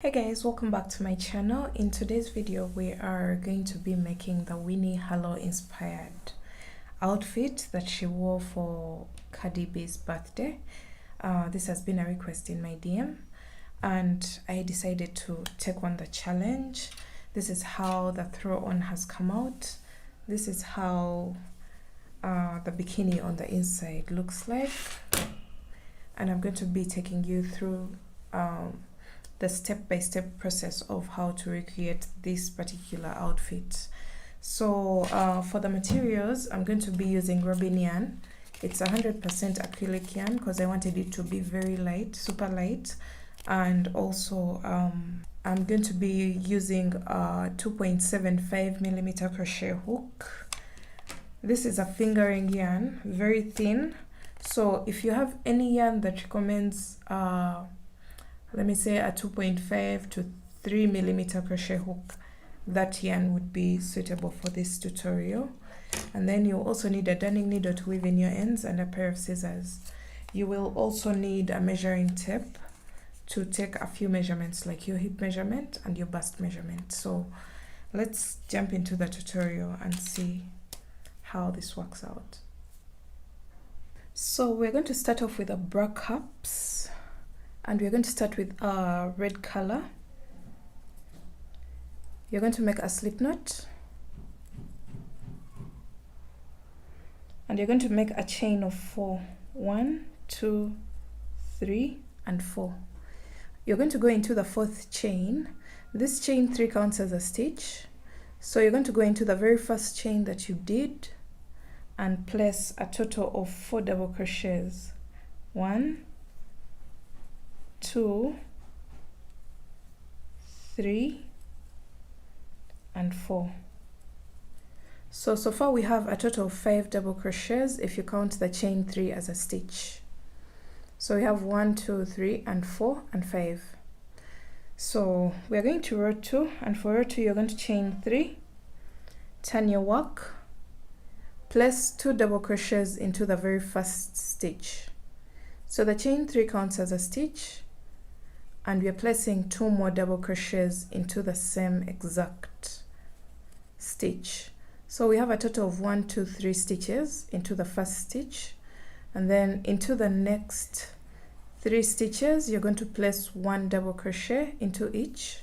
Hey guys, welcome back to my channel. In today's video we are going to be making the Winnie Harlow inspired outfit that she wore for Cardi B's birthday. This has been a request in my DM and I decided to take on the challenge. This is how the throw on has come out. This is how the bikini on the inside looks like, and I'm going to be taking you through the step-by-step process of how to recreate this particular outfit. So for the materials, I'm going to be using Robin yarn. It's 100% acrylic yarn because I wanted it to be very light, super light. And also I'm going to be using a 2.75 millimeter crochet hook. This is a fingering yarn, very thin. So if you have any yarn that recommends let me say a 2.5 to 3 millimeter crochet hook, that yarn would be suitable for this tutorial. And then you also need a darning needle to weave in your ends and a pair of scissors. You will also need a measuring tape to take a few measurements, like your hip measurement and your bust measurement. So let's jump into the tutorial and see how this works out. So we're going to start off with a bra cups. And we're going to start with a red color. You're going to make a slip knot. And you're going to make a chain of 4. 1, 2, 3, and 4. You're going to go into the 4th chain. This chain 3 counts as a stitch. So you're going to go into the very first chain that you did and place a total of 4 double crochets. 1, 2, 3, and 4. So far we have a total of 5 double crochets if you count the chain 3 as a stitch. So we have 1, 2, 3, and 4, and 5. So we are going to row 2, and for row 2 you're going to chain 3, turn your work, place 2 double crochets into the very first stitch. So the chain 3 counts as a stitch, and we are placing 2 more double crochets into the same exact stitch. So we have a total of 1, 2, 3 stitches into the first stitch, and then into the next 3 stitches you're going to place 1 double crochet into each.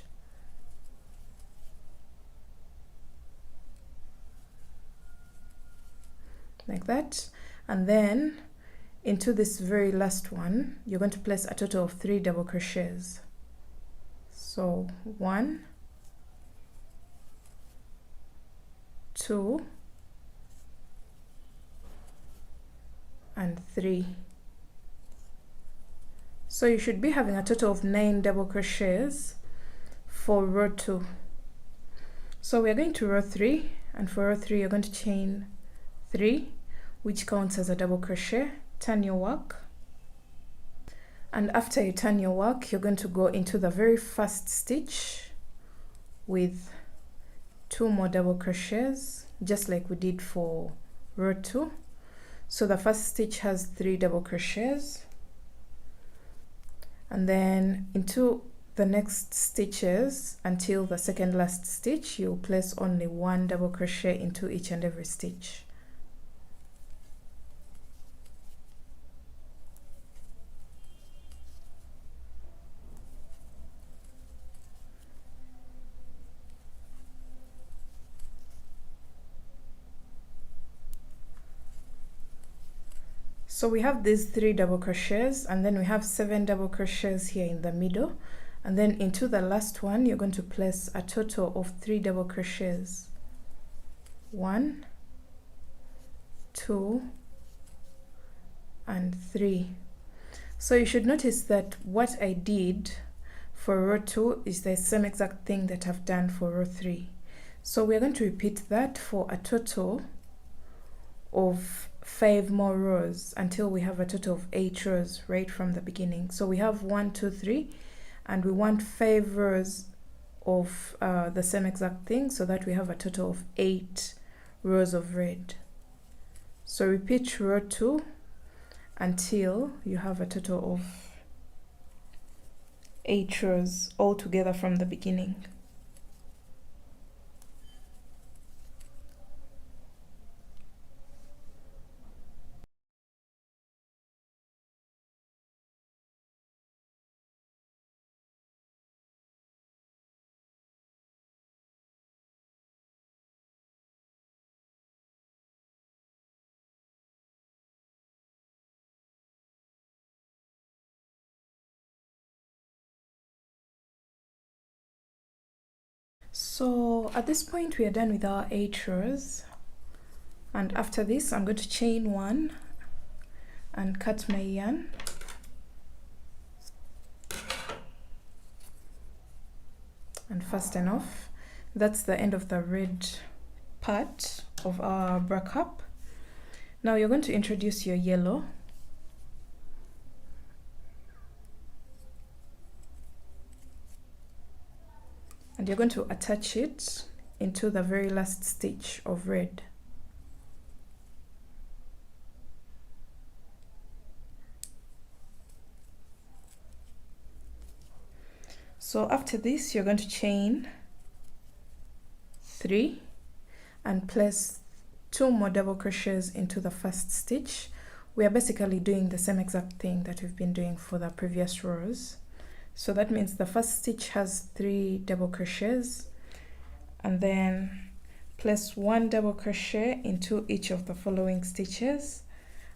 Like that. And then into this very last one, you're going to place a total of 3 double crochets. So 1, 2, and 3. So you should be having a total of 9 double crochets for row 2. So we are going to row 3, and for row 3 you're going to chain 3, which counts as a double crochet. Turn your work, and after you turn your work you're going to go into the very first stitch with 2 more double crochets, just like we did for row 2. So the first stitch has 3 double crochets, and then into the next stitches until the second last stitch you'll place only 1 double crochet into each and every stitch. So we have these 3 double crochets, and then we have 7 double crochets here in the middle, and then into the last one you're going to place a total of 3 double crochets. 1, 2, and 3. So you should notice that what I did for row 2 is the same exact thing that I've done for row 3. So we're going to repeat that for a total of 5 more rows until we have a total of 8 rows right from the beginning. So we have 1, 2, 3, and we want 5 rows of the same exact thing, so that we have a total of 8 rows of red. So repeat row 2 until you have a total of 8 rows all together from the beginning. So at this point we are done with our 8 rows, and after this I'm going to chain 1 and cut my yarn. And fasten off. That's the end of the red part of our bra cup. Now you're going to introduce your yellow. And you're going to attach it into the very last stitch of red. So after this, you're going to chain 3 and place 2 more double crochets into the first stitch. We are basically doing the same exact thing that we've been doing for the previous rows. So that means the first stitch has 3 double crochets, and then place 1 double crochet into each of the following stitches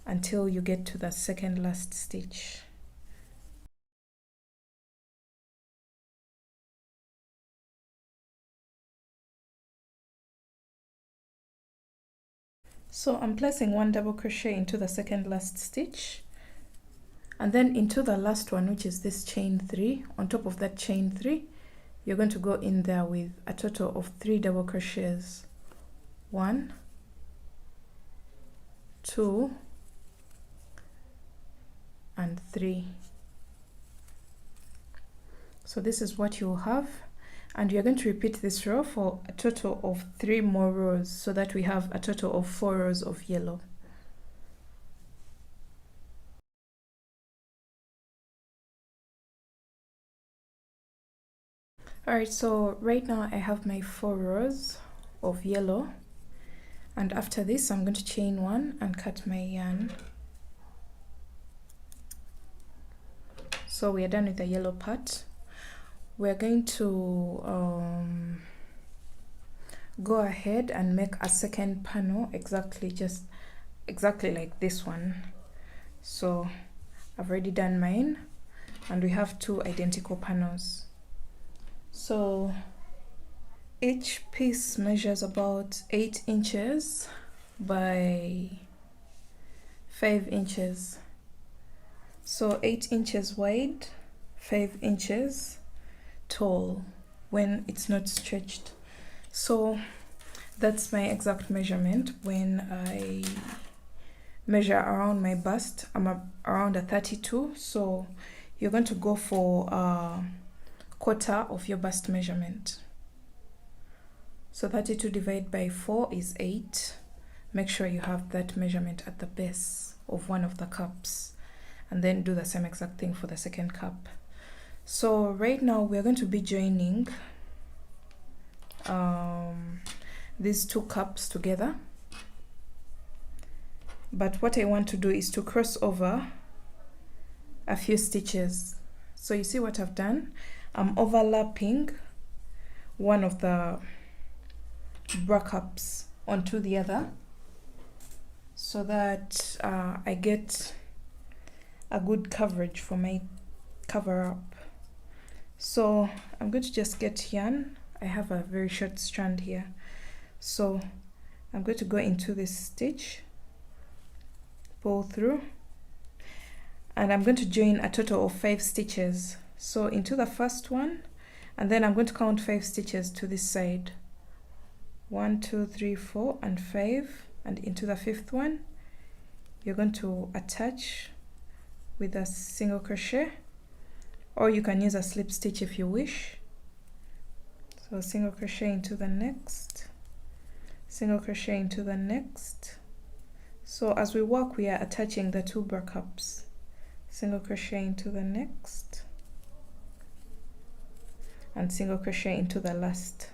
until you get to the second last stitch. So I'm placing 1 double crochet into the second last stitch, and then into the last one, which is this chain 3. On top of that chain 3, you're going to go in there with a total of 3 double crochets. 1, 2, and 3. So this is what you'll have, and you're going to repeat this row for a total of 3 more rows, so that we have a total of 4 rows of yellow. Alright, so right now I have my 4 rows of yellow, and after this I'm going to chain 1 and cut my yarn. So we are done with the yellow part. We're going to go ahead and make a second panel exactly like this one. So I've already done mine, and we have 2 identical panels. So each piece measures about 8 inches by 5 inches. So 8 inches wide, 5 inches tall when it's not stretched. So that's my exact measurement. When I measure around my bust, I'm around a 32. So you're going to go for a quarter of your bust measurement. So 32 divided by 4 is 8. Make sure you have that measurement at the base of one of the cups, and then do the same exact thing for the second cup. So right now we're going to be joining these 2 cups together, but what I want to do is to cross over a few stitches. So you see what I've done? I'm overlapping one of the bra cups onto the other, so that I get a good coverage for my cover up. So I'm going to just get yarn. I have a very short strand here, so I'm going to go into this stitch, pull through, and I'm going to join a total of 5 stitches. So into the first one, and then I'm going to count 5 stitches to this side. 1, 2, 3, 4, and 5, and into the 5th one you're going to attach with a single crochet, or you can use a slip stitch if you wish. So single crochet into the next, single crochet into the next. So as we work, we are attaching the 2 bra cups. Single crochet into the next, and single crochet into the last.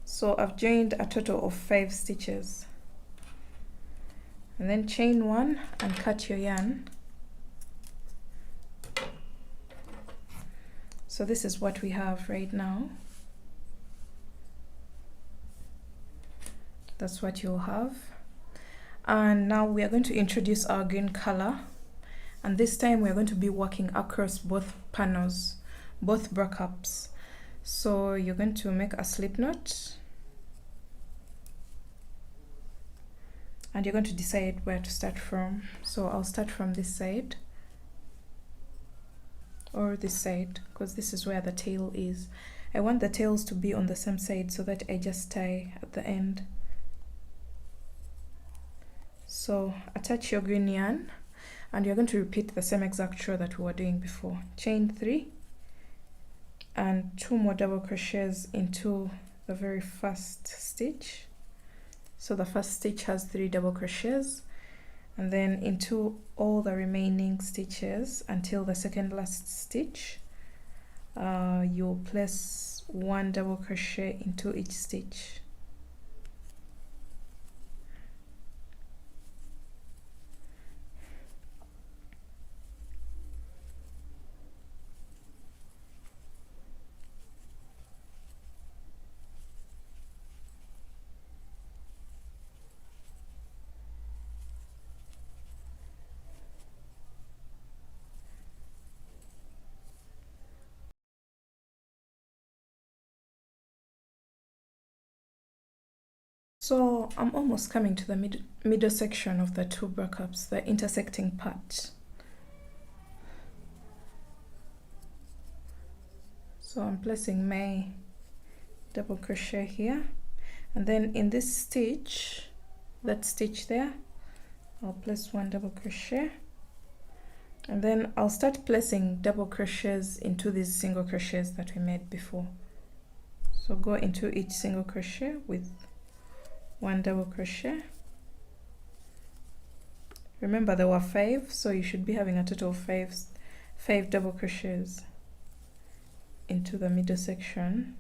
So I've joined a total of 5 stitches, and then chain 1 and cut your yarn. So this is what we have right now. That's what you'll have. And now we are going to introduce our green color, and this time we're going to be working across both panels, both backups. So you're going to make a slip knot, and you're going to decide where to start from. So I'll start from this side or this side, because this is where the tail is. I want the tails to be on the same side so that I just tie at the end. So attach your green yarn, and you're going to repeat the same exact row that we were doing before. Chain 3 and 2 more double crochets into the very first stitch. So the first stitch has 3 double crochets, and then into all the remaining stitches until the second last stitch. You'll place 1 double crochet into each stitch. So I'm almost coming to the middle section of the 2 backups, the intersecting part. So I'm placing my double crochet here, and then in this stitch, that stitch there, I'll place 1 double crochet, and then I'll start placing double crochets into these single crochets that we made before. So go into each single crochet with 1 double crochet. Remember there were 5, so you should be having a total of 5 double crochets into the middle section,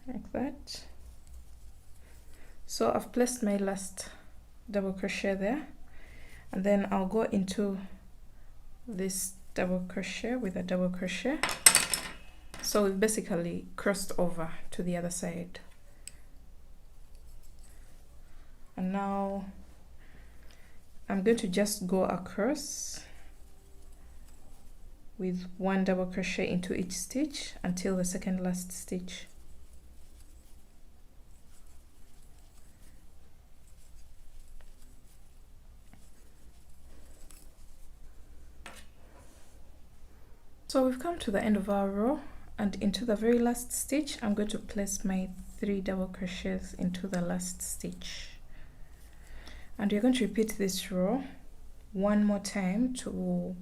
like that. So I've placed my last double crochet there, and then I'll go into this double crochet with a double crochet. So we've basically crossed over to the other side. And now I'm going to just go across with 1 double crochet into each stitch until the second last stitch. So we've come to the end of our row, and into the very last stitch I'm going to place my 3 double crochets into the last stitch, and you're going to repeat this row 1 more time to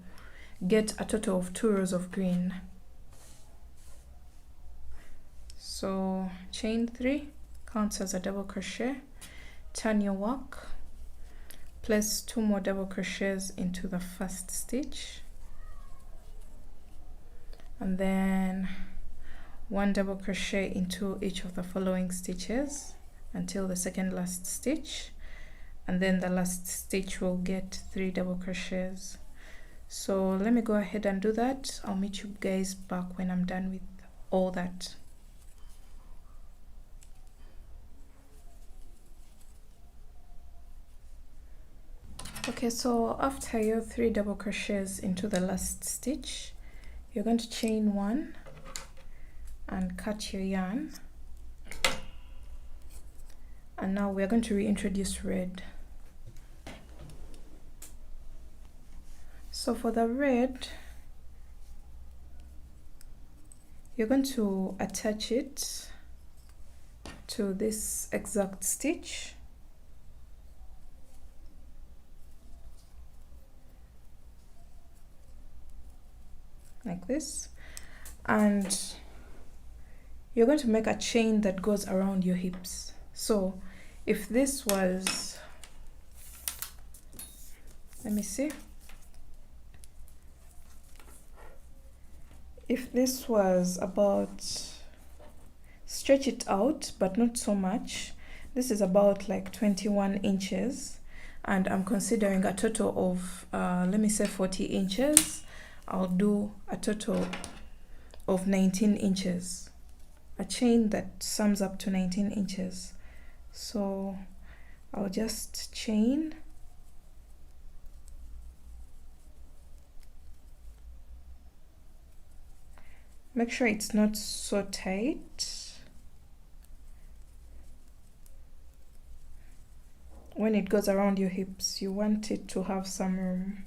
get a total of 2 rows of green. So chain 3 counts as a double crochet, turn your work, place 2 more double crochets into the first stitch, and then 1 double crochet into each of the following stitches until the second last stitch, and then the last stitch will get 3 double crochets. So let me go ahead and do that. I'll meet you guys back when I'm done with all that. Okay, so after your 3 double crochets into the last stitch, you're going to chain 1 and cut your yarn, and now we're going to reintroduce red. So for the red, you're going to attach it to this exact stitch, like this, and you're going to make a chain that goes around your hips. So if this was, let me see, If this was about, stretch it out but not so much. This is about like 21 inches and I'm considering a total of let me say 40 inches. I'll do a total of 19 inches, a chain that sums up to 19 inches. So I'll just chain. Make sure it's not so tight. When it goes around your hips, you want it to have some room.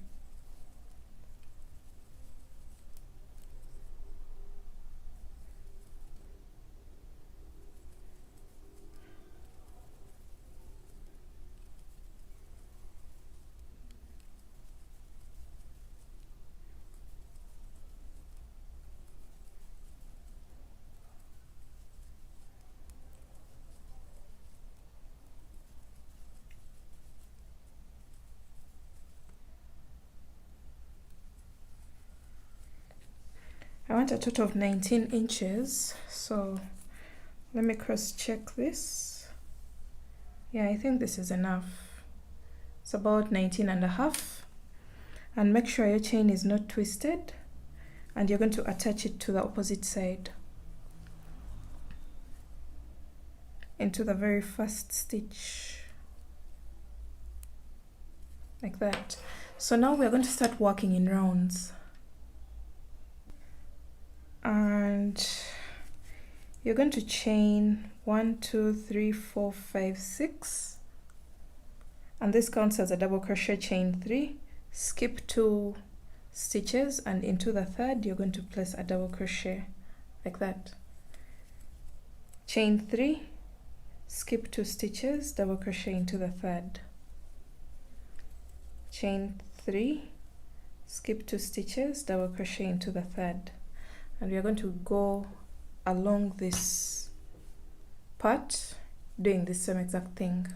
I want a total of 19 inches, so let me cross check this. Yeah, I think this is enough. It's about 19 and a half. And make sure your chain is not twisted, and you're going to attach it to the opposite side, into the very first stitch, like that. So now we're going to start working in rounds. And you're going to chain 1, 2, 3, 4, 5, 6, and this counts as a double crochet, chain 3, skip 2 stitches, and into the third you're going to place a double crochet, like that. Chain 3, skip 2 stitches, double crochet into the third. Chain 3, skip 2 stitches, double crochet into the third. And we are going to go along this part doing the same exact thing.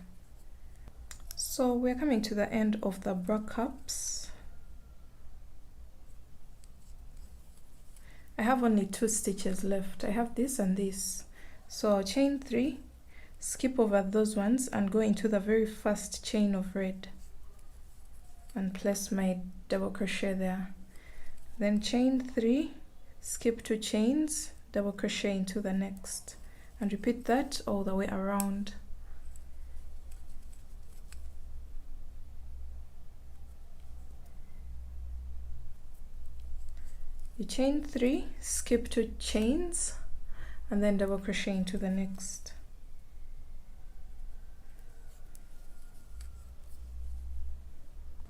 So we're coming to the end of the bra cups. I have only 2 stitches left. I have this and this. So I'll chain 3, skip over those ones and go into the very first chain of red and place my double crochet there. Then chain 3, skip 2 chains, double crochet into the next, and repeat that all the way around. You chain 3, skip 2 chains, and then double crochet into the next.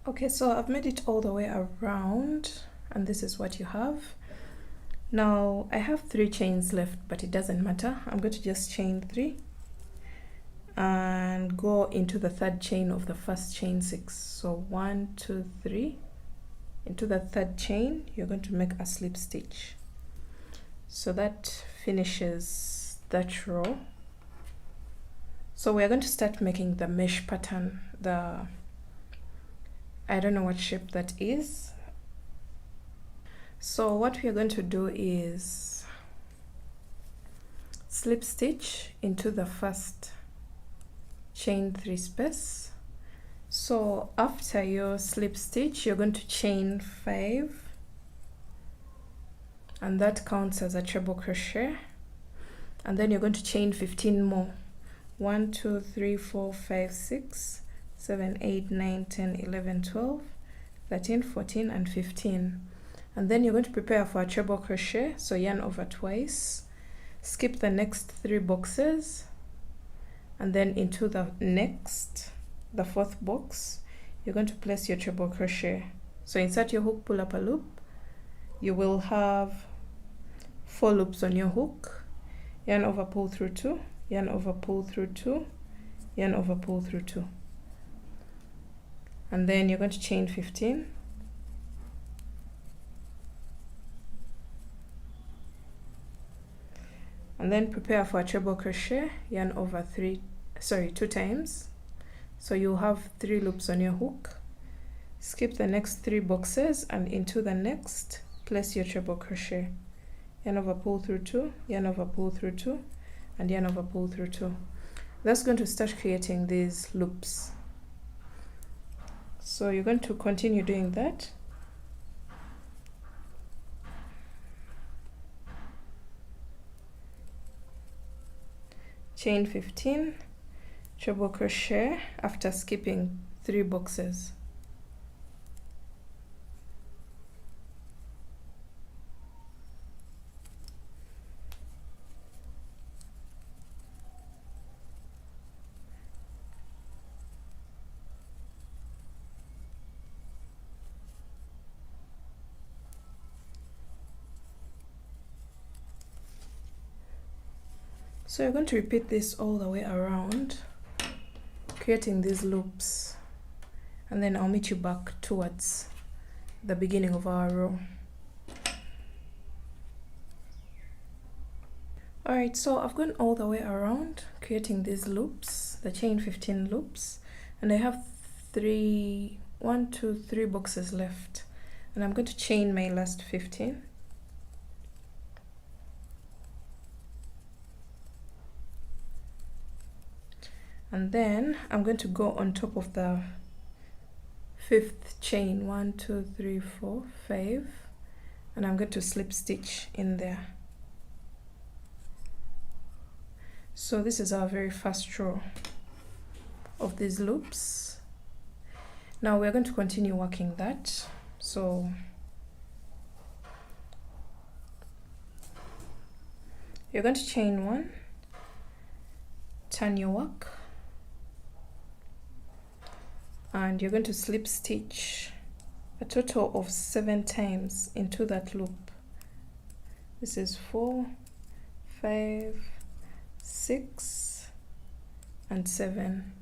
Okay, so I've made it all the way around, and this is what you have. Now I have 3 chains left, but it doesn't matter. I'm going to just chain 3 and go into the third chain of the first chain 6. So 1, 2, 3. Into the third chain, you're going to make a slip stitch. So that finishes that row. So we are going to start making the mesh pattern. I don't know what shape that is. So what we are going to do is slip stitch into the first chain 3 space. So after your slip stitch, you're going to chain 5, and that counts as a treble crochet. And then you're going to chain 15 more. 1, 2, 3, 4, 5, 6, 7, 8, 9, 10, 11, 12, 13, 14, and 15. And then you're going to prepare for a treble crochet, so yarn over twice, skip the next 3 boxes, and then into the next, the 4th box, you're going to place your treble crochet. So insert your hook, pull up a loop. You will have 4 loops on your hook, yarn over, pull through 2, yarn over, pull through 2, yarn over, pull through 2. And then you're going to chain 15. And then prepare for a treble crochet, yarn over 2 times. So you'll have 3 loops on your hook. Skip the next 3 boxes and into the next, place your treble crochet. yarn over, pull through 2, yarn over, pull through 2, and yarn over, pull through 2. That's going to start creating these loops. So you're going to continue doing that. Chain 15, treble crochet after skipping 3 boxes. So you're going to repeat this all the way around, creating these loops, and then I'll meet you back towards the beginning of our row. Alright, so I've gone all the way around creating these loops, the chain 15 loops, and I have 3 boxes left, and I'm going to chain my last 15. And then I'm going to go on top of the 5th chain, 1, 2, 3, 4, 5, and I'm going to slip stitch in there. So this is our very first row of these loops. Now we're going to continue working that. So you're going to chain 1, turn your work, and you're going to slip stitch a total of 7 times into that loop. This is 4, 5, 6, and 7,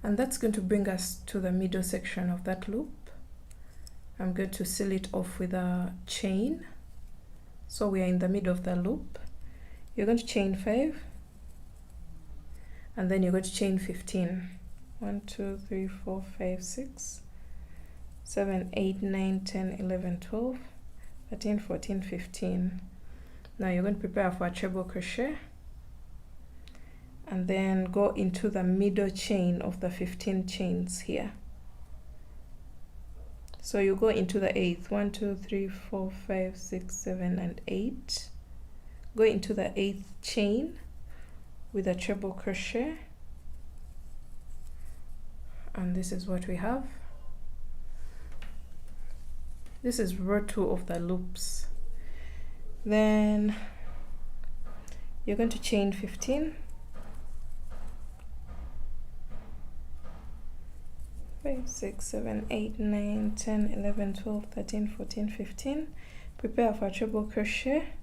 and that's going to bring us to the middle section of that loop. I'm going to seal it off with a chain, so we are in the middle of the loop. You're going to chain 5, and then you're going to chain 15. 1, 2, 3, 4, 5, 6, 7, 8, 9, 10, 11, 12, 13, 14, 15. Now you're going to prepare for a treble crochet, and then go into the middle chain of the 15 chains here. So you go into the 8th, 1, 2, 3, 4, 5, 6, 7, and 8. Go into the 8th chain with a treble crochet, and this is what we have. This is row 2 of the loops. Then you're going to chain 15, 5, 6, 7, 8, 9, 10, 11, 12, 13, 14, 15. Prepare for a treble crochet,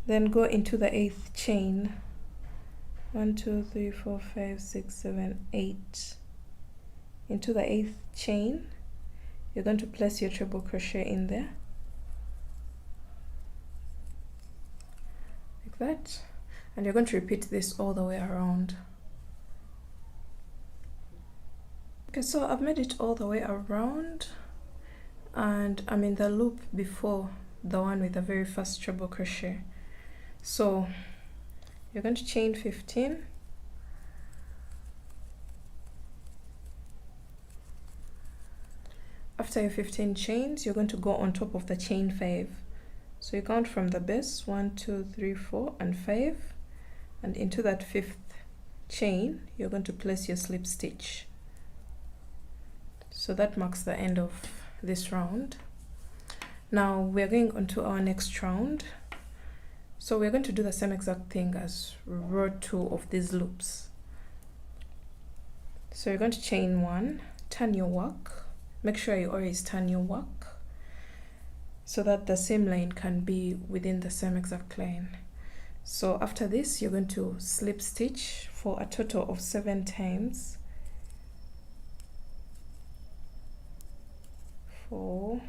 then go into the 8th chain, 1, 2, 3, 4, 5, 6, 7, 8. Into the 8th chain, you're going to place your treble crochet in there, like that, and you're going to repeat this all the way around. Okay, so I've made it all the way around, and I'm in the loop before the one with the very first treble crochet. So you're going to chain 15, after your 15 chains, you're going to go on top of the chain 5. So you count from the base, 1, 2, 3, 4, and 5, and into that 5th chain, you're going to place your slip stitch. So that marks the end of this round. Now we're going on to our next round. So we're going to do the same exact thing as row 2 of these loops. So you're going to chain 1, turn your work. Make sure you always turn your work so that the same line can be within the same exact line. So after this, you're going to slip stitch for a total of 7 times. 4,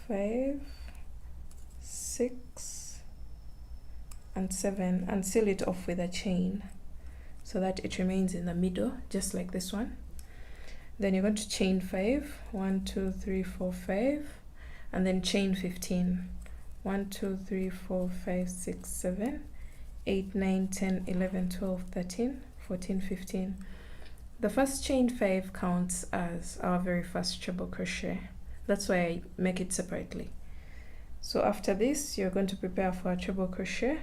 5, 6, and 7, and seal it off with a chain so that it remains in the middle, just like this one. Then you're going to chain 5, 1, 2, 3, 4, 5, and then chain 15, 1 2 3 4 5 6 7 8 9 10 11 12 13 14 15. The first chain 5 counts as our very first treble crochet. That's why I make it separately. So after this, you're going to prepare for a treble crochet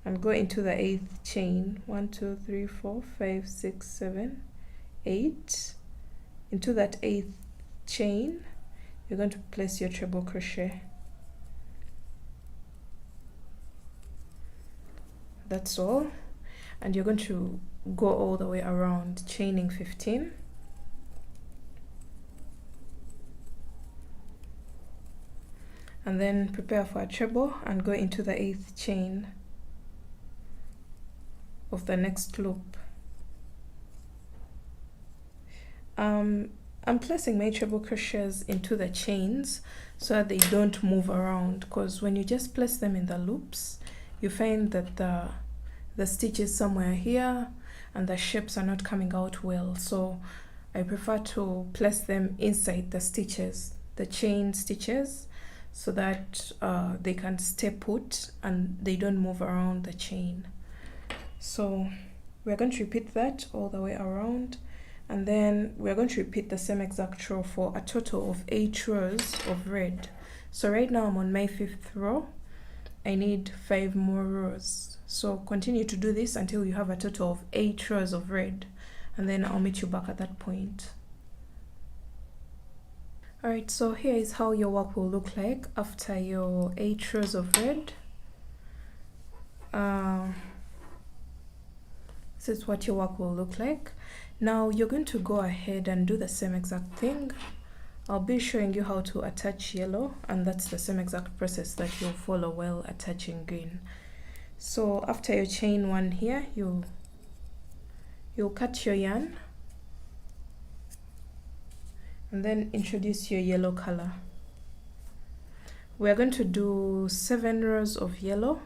and go into the 8th chain. 1 2 3 4 5 6 7 8. Into that 8th chain, you're going to place your treble crochet. That's all. And you're going to go all the way around, chaining 15. And then prepare for a treble and go into the 8th chain of the next loop. I'm placing my treble crochets into the chains so that they don't move around, because when you just place them in the loops, you find that the stitch is somewhere here and the shapes are not coming out well. So I prefer to place them inside the stitches, the chain stitches, so that they can stay put and they don't move around the chain. So we're going to repeat that all the way around, and then we're going to repeat the same exact row for a total of 8 rows of red. So right now I'm on my 5th row. I need 5 more rows. So continue to do this until you have a total of 8 rows of red, and then I'll meet you back at that point. Alright, so here is how your work will look like after your 8 rows of red. This is what your work will look like. Now you're going to go ahead and do the same exact thing. I'll be showing you how to attach yellow, and that's the same exact process that you'll follow while attaching green. So after you chain 1 here, you'll cut your yarn and then introduce your yellow color. We're going to do 7 rows of yellow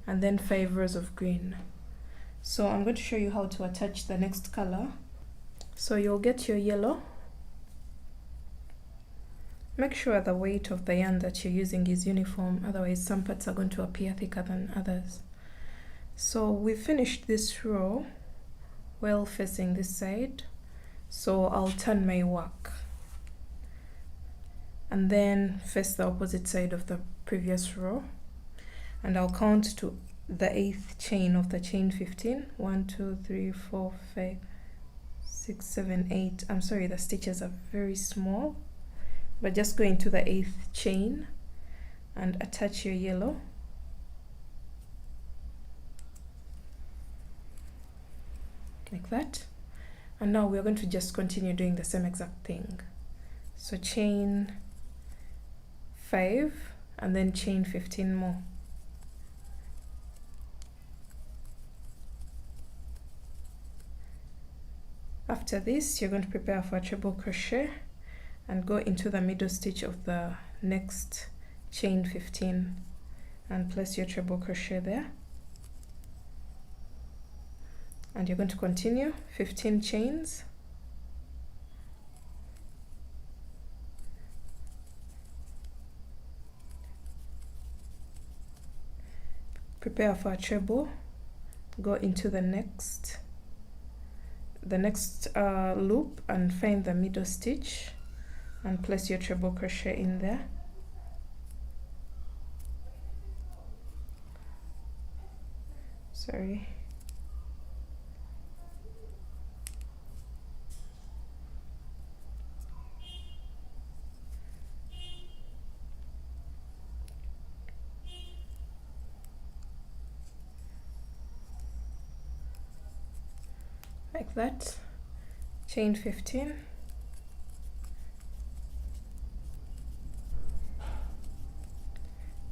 and then 5 rows of green. So I'm going to show you how to attach the next color. So you'll get your yellow. Make sure the weight of the yarn that you're using is uniform, otherwise some parts are going to appear thicker than others. So we finished this row well facing this side, so I'll turn my work and then face the opposite side of the previous row, and I'll count to the 8th chain of the chain 15. 1 2 3 4 5 6 7 8. I'm sorry, the stitches are very small, but just go into the 8th chain and attach your yellow. Like that. And now we're going to just continue doing the same exact thing. So chain 5 and then chain 15 more. After this, you're going to prepare for a treble crochet and go into the middle stitch of the next chain 15 and place your treble crochet there. And you're going to continue 15 chains. Prepare for a treble, go into the next loop and find the middle stitch and place your treble crochet in there. Sorry. Like that. Chain 15.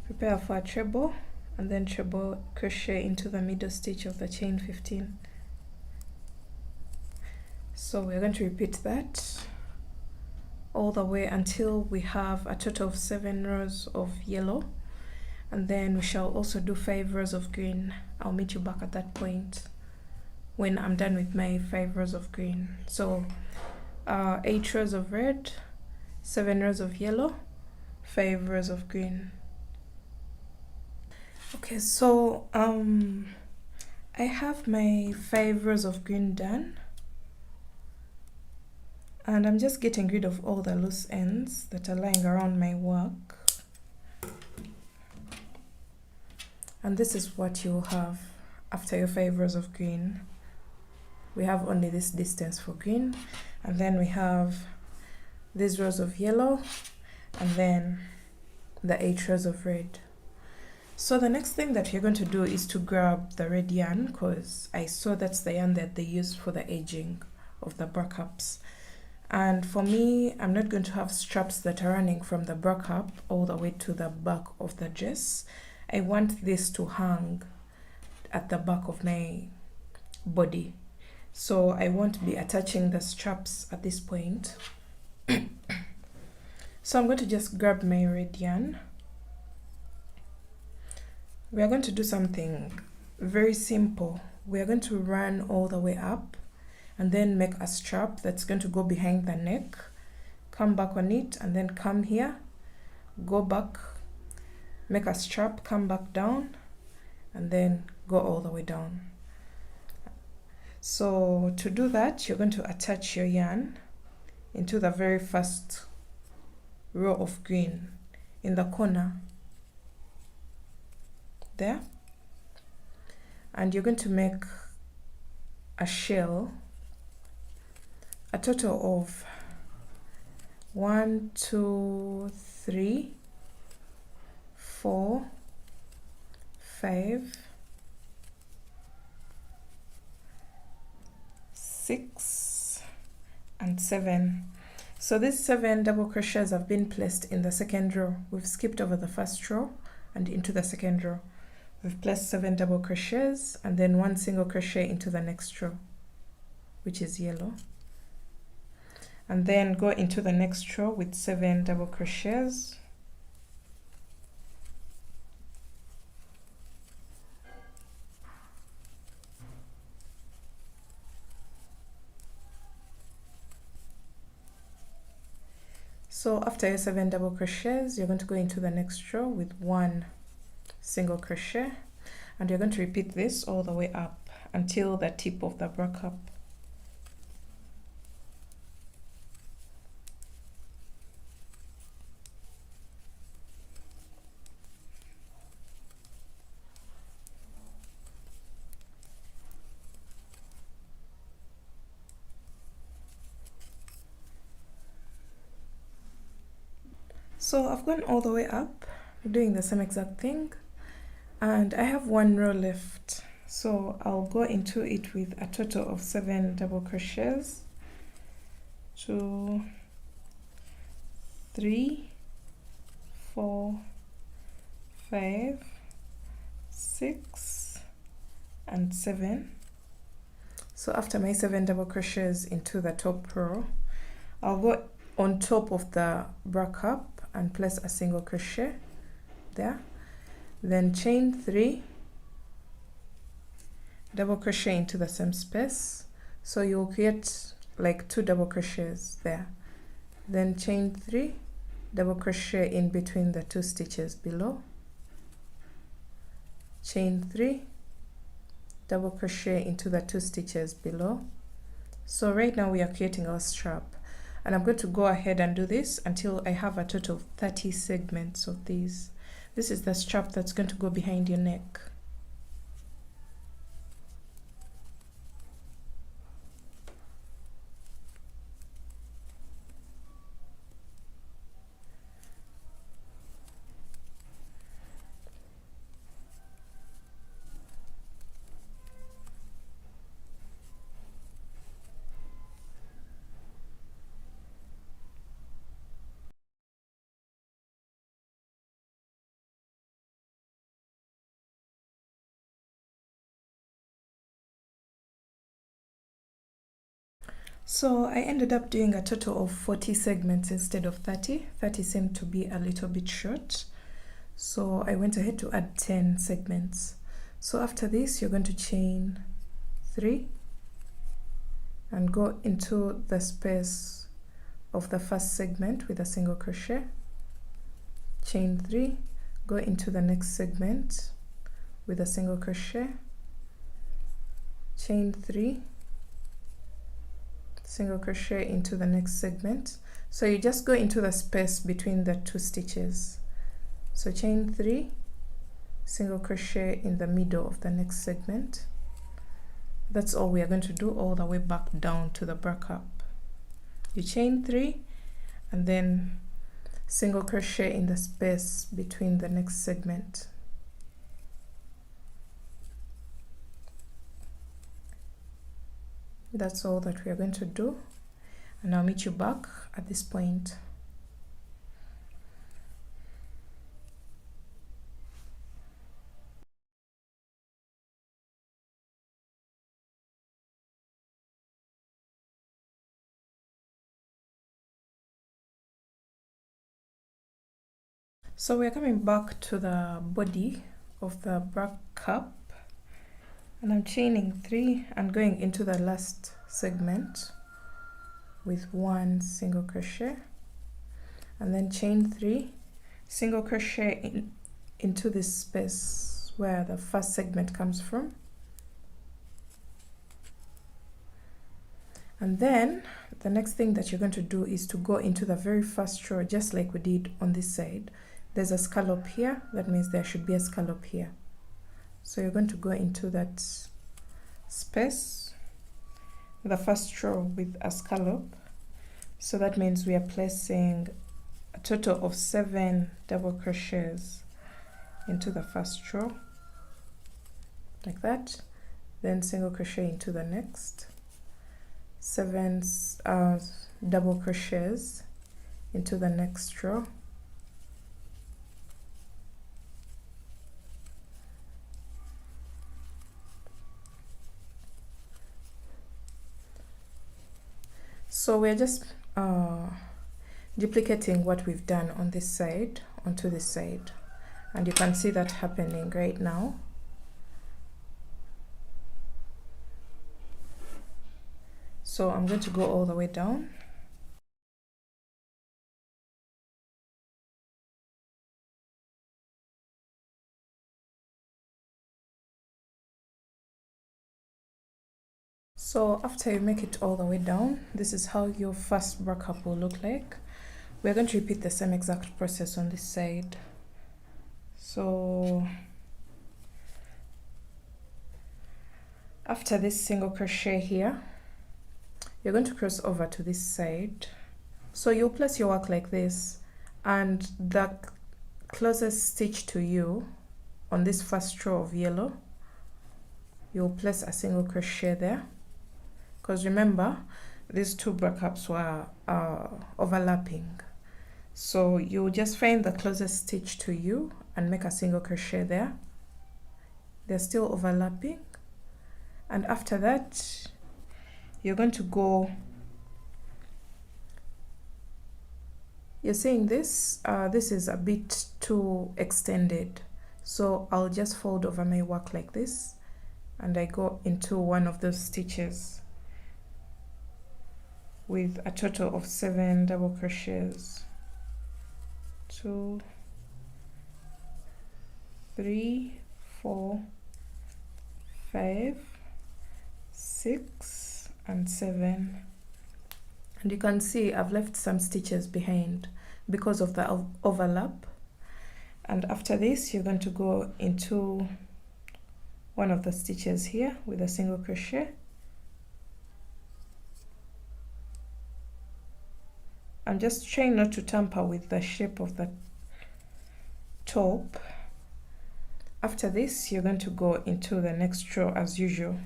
Prepare for a treble and then treble crochet into the middle stitch of the chain 15. So we're going to repeat that all the way until we have a total of 7 rows of yellow, and then we shall also do 5 rows of green. I'll meet you back at that point when I'm done with my 5 rows of green. So 8 rows of red, 7 rows of yellow, 5 rows of green. Okay, so I have my 5 rows of green done, and I'm just getting rid of all the loose ends that are lying around my work. And this is what you'll have after your 5 rows of green. We have only this distance for green, and then we have these rows of yellow, and then the 8 rows of red. So the next thing that you're going to do is to grab the red yarn, because I saw that's the yarn that they use for the edging of the bra cups. And for me, I'm not going to have straps that are running from the bra cup all the way to the back of the dress. I want this to hang at the back of my body. So I won't be attaching the straps at this point. So I'm going to just grab my red yarn. We are going to do something very simple. We are going to run all the way up and then make a strap that's going to go behind the neck, come back on it, and then come here, go back, make a strap, come back down, and then go all the way down. So to do that, you're going to attach your yarn into the very first row of green in the corner there, and you're going to make a shell, a total of 1, 2, 3, 4, 5, 6, and 7. So these 7 double crochets have been placed in the second row. We've skipped over the first row and into the second row. We've placed 7 double crochets and then 1 single crochet into the next row, which is yellow, and then go into the next row with 7 double crochets, so after your 7 double crochets, you're going to go into the next row with 1 single crochet, and you're going to repeat this all the way up until the tip of the bra cup. So I've gone all the way up, doing the same exact thing, and I have 1 row left, so I'll go into it with a total of 7 double crochets, 2, 3, 4, 5, 6, and 7. So after my 7 double crochets into the top row, I'll go on top of the bra cup and place a single crochet there, then chain 3, double crochet into the same space, so you'll create like 2 double crochets there, then chain 3, double crochet in between the 2 stitches below, chain 3, double crochet into the 2 stitches below. So right now we are creating our strap, and I'm going to go ahead and do this until I have a total of 30 segments of these. This is the strap that's going to go behind your neck. So I ended up doing a total of 40 segments instead of 30. 30 seemed to be a little bit short, so I went ahead to add 10 segments. So after this, you're going to chain 3 and go into the space of the first segment with a single crochet, chain 3, go into the next segment, with a single crochet, chain 3, single crochet into the next segment. So you just go into the space between the 2 stitches. So chain 3, single crochet in the middle of the next segment. That's all we are going to do all the way back down to the buttock. You chain 3 and then single crochet in the space between the next segment. That's all that we are going to do, and I'll meet you back at this point. So we're coming back to the body of the back cup, and I'm chaining 3 and going into the last segment with 1 single crochet, and then chain 3, single crochet into this space where the first segment comes from. And then the next thing that you're going to do is to go into the very first row, just like we did on this side. There's a scallop here, that means there should be a scallop here. So you're going to go into that space, the first row with a scallop. So that means we are placing a total of 7 double crochets into the first row, like that. Then single crochet into the next, 7 double crochets into the next row, so we're just duplicating what we've done on this side onto this side, and you can see that happening right now. So I'm going to go all the way down. So after you make it all the way down, this is how your first buttock will look like. We're going to repeat the same exact process on this side. So after this single crochet here, you're going to cross over to this side. So you'll place your work like this, and the closest stitch to you on this first row of yellow, you'll place a single crochet there, because remember these 2 buttock were overlapping. So you just find the closest stitch to you and make a single crochet there. They're still overlapping, and after that you're going to go, you're seeing this, this is a bit too extended, so I'll just fold over my work like this, and I go into one of those stitches with a total of 7 double crochets. 2, 3, 4, 5, 6, and 7. And you can see I've left some stitches behind because of the overlap. And after this, you're going to go into one of the stitches here with a single crochet. I'm just trying not to tamper with the shape of the top. After this, you're going to go into the next row as usual.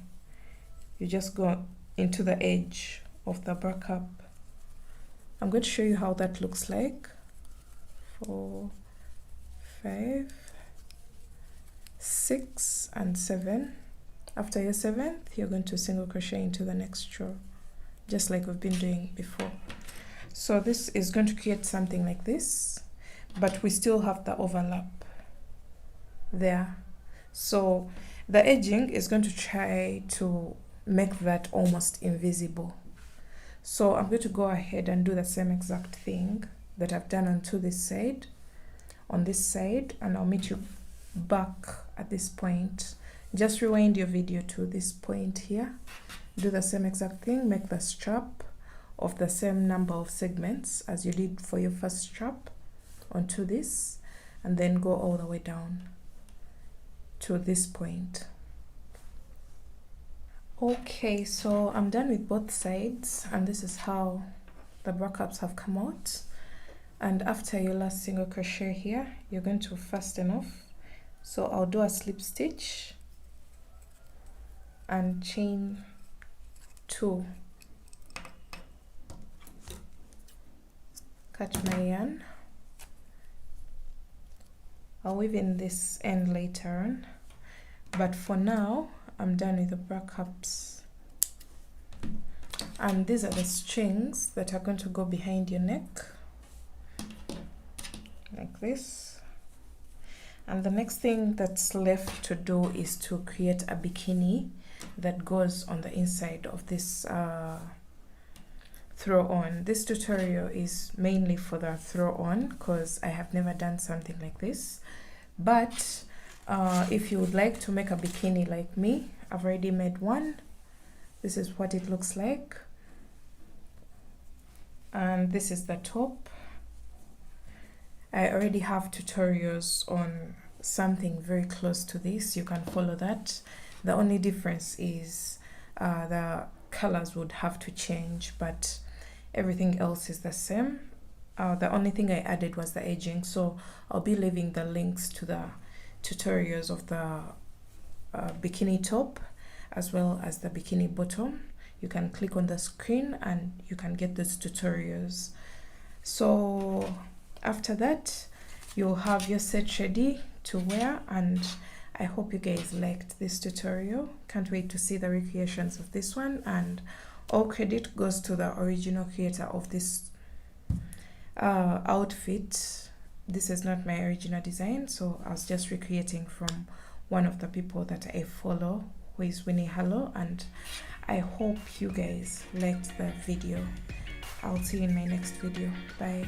You just go into the edge of the buttock. I'm going to show you how that looks like. 4, 5, 6, and 7. After your 7th, you're going to single crochet into the next row, just like we've been doing before. So this is going to create something like this, but we still have the overlap there. So the edging is going to try to make that almost invisible. So I'm going to go ahead and do the same exact thing that I've done onto this side, on this side, and I'll meet you back at this point. Just rewind your video to this point here. Do the same exact thing, make the strap of the same number of segments as you did for your first strap onto this, and then go all the way down to this point. Okay, so I'm done with both sides, and this is how the bra cups have come out. And after your last single crochet here, you're going to fasten off. So I'll do a slip stitch and chain 2. Cut my yarn. I'll weave in this end later on, but for now I'm done with the bra cups. And these are the strings that are going to go behind your neck, like this. And the next thing that's left to do is to create a bikini that goes on the inside of this throw on. This tutorial is mainly for the throw on because I have never done something like this. But if you would like to make a bikini like me, I've already made one. This is what it looks like. And this is the top. I already have tutorials on something very close to this. You can follow that. The only difference is the colors would have to change, but everything else is the same. The only thing I added was the edging, so I'll be leaving the links to the tutorials of the bikini top as well as the bikini bottom. You can click on the screen and you can get those tutorials. So after that, you'll have your set ready to wear, and I hope you guys liked this tutorial. Can't wait to see the recreations of this one, and all credit goes to the original creator of this outfit. This is not my original design, so I was just recreating from one of the people that I follow, who is Winnie Harlow, and I hope you guys liked the video. I'll see you in my next video. Bye.